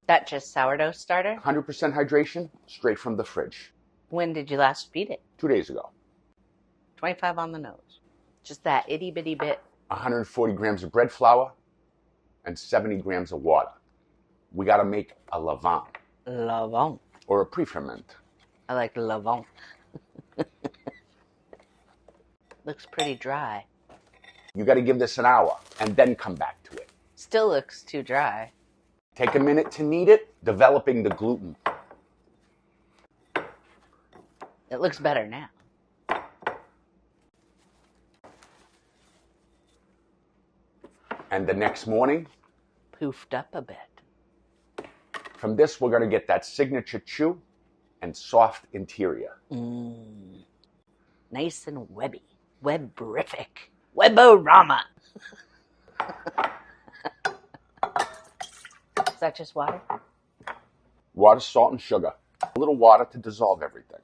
That just sourdough starter? 100% hydration, straight from the fridge. When did you last feed it? 2 days ago. 25 on the nose. Just that itty bitty bit. 140 grams of bread flour and 70 grams of water. We got to make a levain. Levain. Or a pre-ferment. I like levain. Looks pretty dry. You got to give this an hour and then come back to it. Still looks too dry. Take a minute to knead it, developing the gluten. It looks better now. And the next morning, Poofed up a bit. from this we're going to get that signature chew and soft interior. Nice and webby. Webrific. Weborama. Is that just water? Water, salt, and sugar. A little water to dissolve everything.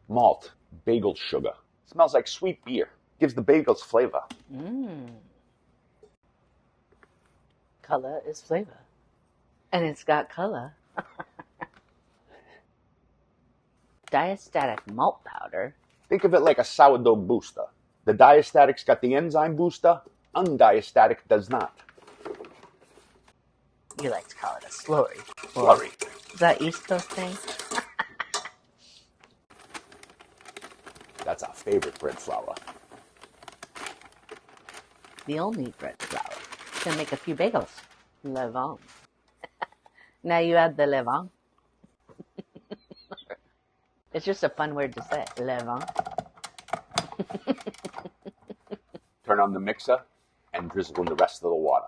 Malt, bagel sugar. Smells like sweet beer. Gives the bagels flavor. Color is flavor. And it's got color. Diastatic malt powder. Think of it like a sourdough booster. The diastatic's got the enzyme booster. Undiastatic does not. You like to call it a slurry. Slurry. Is that East Coast thing? That's our favorite bread flour. The only bread flour. Gonna make a few bagels. Levain. Now you add the levain. It's just a fun word to say. Levain. Turn on the mixer and drizzle in the rest of the water.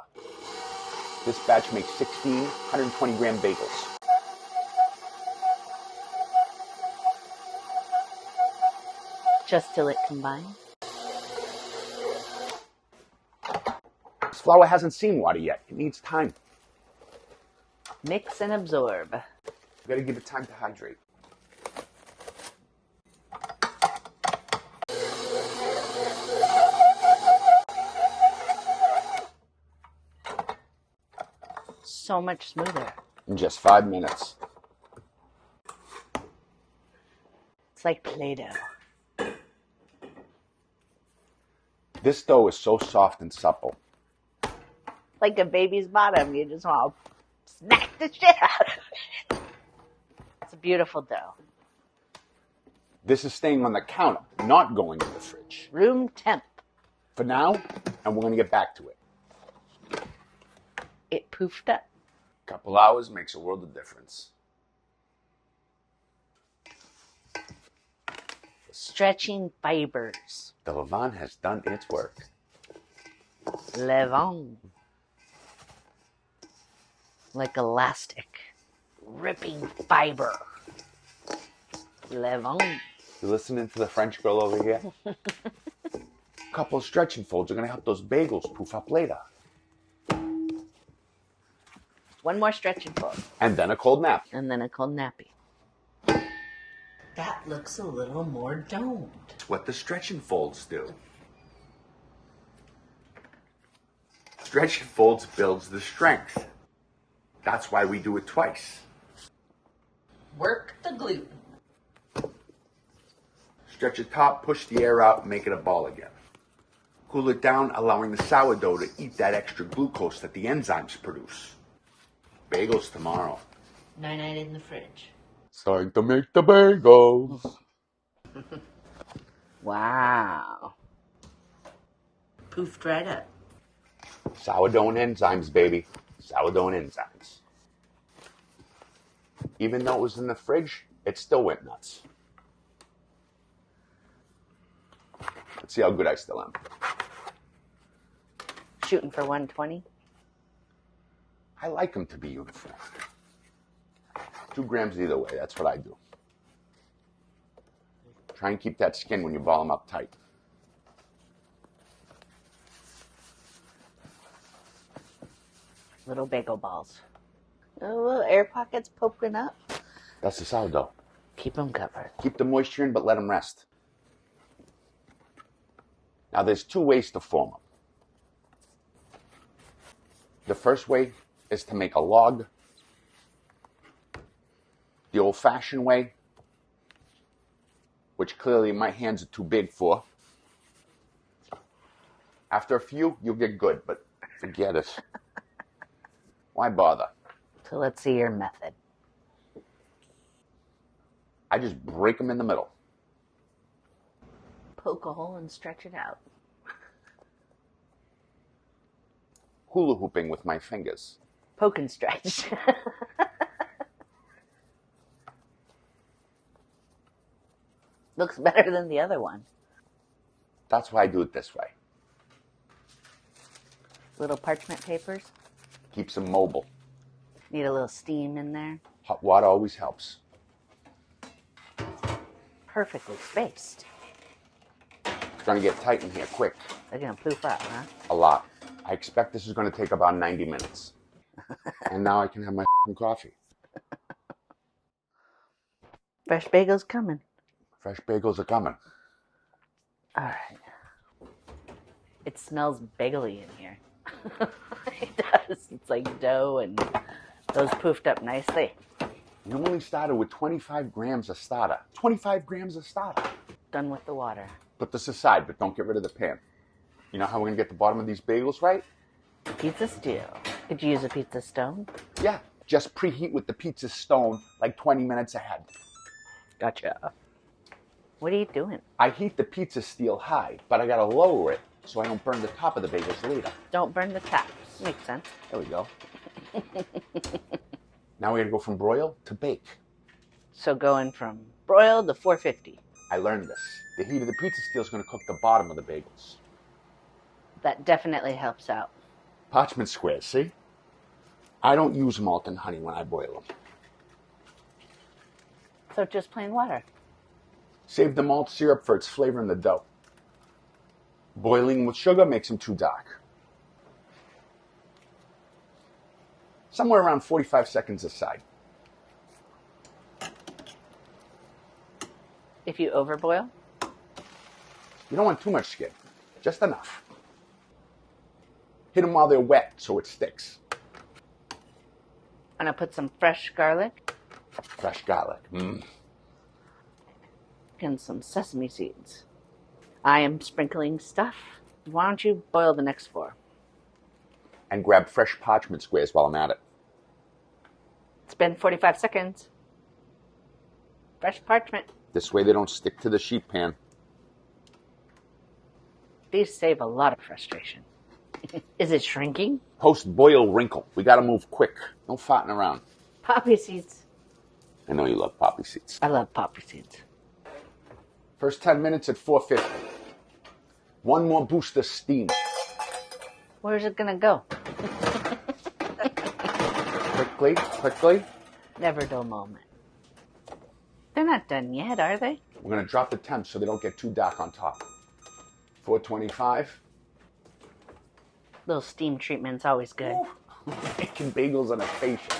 This batch makes 16 120-gram bagels. Just till it combines. This flour hasn't seen water yet. It needs time. Mix and absorb. You gotta give it time to hydrate. So much smoother. In just 5 minutes. It's like Play-Doh. This dough is so soft and supple. Like a baby's bottom. You just want to smack the shit out of it. It's a beautiful dough. This is staying on the counter, not going in the fridge. Room temp. For now, and we're going to get back to it. It poofed up. A couple hours makes a world of difference. Stretching fibers. The levain has done its work. Levain. Like elastic. Ripping fiber. Levain. You listening to the French girl over here? A couple of stretching folds are going to help those bagels poof up later. One more stretching fold. And then a cold nap. And then a cold nappy. That looks a little more domed. It's what the stretching folds do. Stretching folds builds the strength. That's why we do it twice. Work the gluten. Stretch the top, push the air out, make it a ball again. Cool it down, allowing the sourdough to eat that extra glucose that the enzymes produce. Bagels tomorrow. Night in the fridge. It's time to make the bagels. Wow. Poofed right up. Sourdough and enzymes, baby. Sourdough and enzymes. Even though it was in the fridge, it still went nuts. Let's see how good I still am. Shooting for 120. I like them to be uniform. 2 grams either way, that's what I do. Try and keep that skin when you ball them up tight. Little bagel balls. Oh, little air pockets poking up. That's the sourdough. Keep them covered. Keep the moisture in, but let them rest. Now there's 2 ways to form them. The first way is to make a log the old-fashioned way, which clearly my hands are too big for. After a few, you'll get good, but forget it. Why bother? So let's see your method. I just break them in the middle. Poke a hole and stretch it out. Hula hooping with my fingers. Poke and stretch. Looks better than the other one. That's why I do it this way. Little parchment papers. Keeps them mobile. Need a little steam in there. Hot water always helps. Perfectly spaced. It's going to get tight in here quick. They're going to poof up, huh? A lot. I expect this is going to take about 90 minutes. And now I can have my coffee. Fresh bagels coming. Fresh bagels are coming. All right. It smells bagely in here. It does. It's like dough and those poofed up nicely. You only started with 25 grams of starter. 25 grams of starter. Done with the water. Put this aside, but don't get rid of the pan. You know how we're going to get the bottom of these bagels right? Pizza steel. Could you use a pizza stone? Yeah, just preheat with the pizza stone like 20 minutes ahead. Gotcha. What are you doing? I heat the pizza steel high, but I got to lower it so I don't burn the top of the bagels later. Don't burn the top. Makes sense. There we go. Now we're going to go from broil to bake. So going from broiled to 450. I learned this. The heat of the pizza steel is going to cook the bottom of the bagels. That definitely helps out. Parchment squares, see? I don't use malt and honey when I boil them. So just plain water. Save the malt syrup for its flavor in the dough. Boiling with sugar makes them too dark. Somewhere around 45 seconds aside. If you overboil? You don't want too much skin, just enough. Hit them while they're wet so it sticks. And I put some fresh garlic. Fresh garlic. And some sesame seeds. I am sprinkling stuff. Why don't you boil the next 4? And grab fresh parchment squares while I'm at it. It's been 45 seconds. Fresh parchment. This way they don't stick to the sheet pan. These save a lot of frustration. Is it shrinking? Post-boil wrinkle. We gotta move quick. No farting around. Poppy seeds. I know you love poppy seeds. I love poppy seeds. First 10 minutes at 450. One more boost of steam. Where's it gonna go? Quickly. Never dull moment. They're not done yet, are they? We're gonna drop the temp so they don't get too dark on top. 425. Little steam treatment's always good. Making bagels on a facial.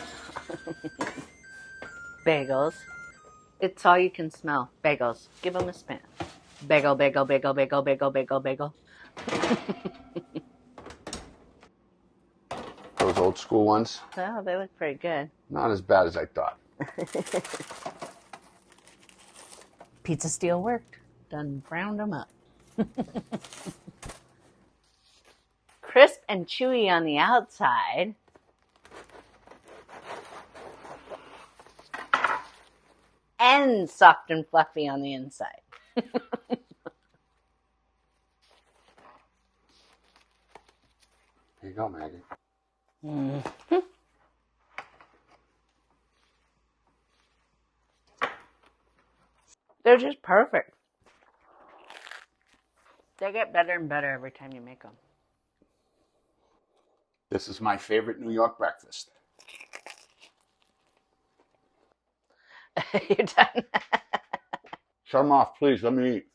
Bagels. It's all you can smell. Bagels. Give them a spin. Bagel, bagel, bagel, bagel, bagel, bagel, bagel. Those old school ones. Oh, they look pretty good. Not as bad as I thought. Pizza steel worked. Done browned them up. Crisp and chewy on the outside. And soft and fluffy on the inside. Here you go, Maggie. Mm-hmm. They're just perfect. They get better and better every time you make them. This is my favorite New York breakfast. You're done. Shut them off, please. Let me eat.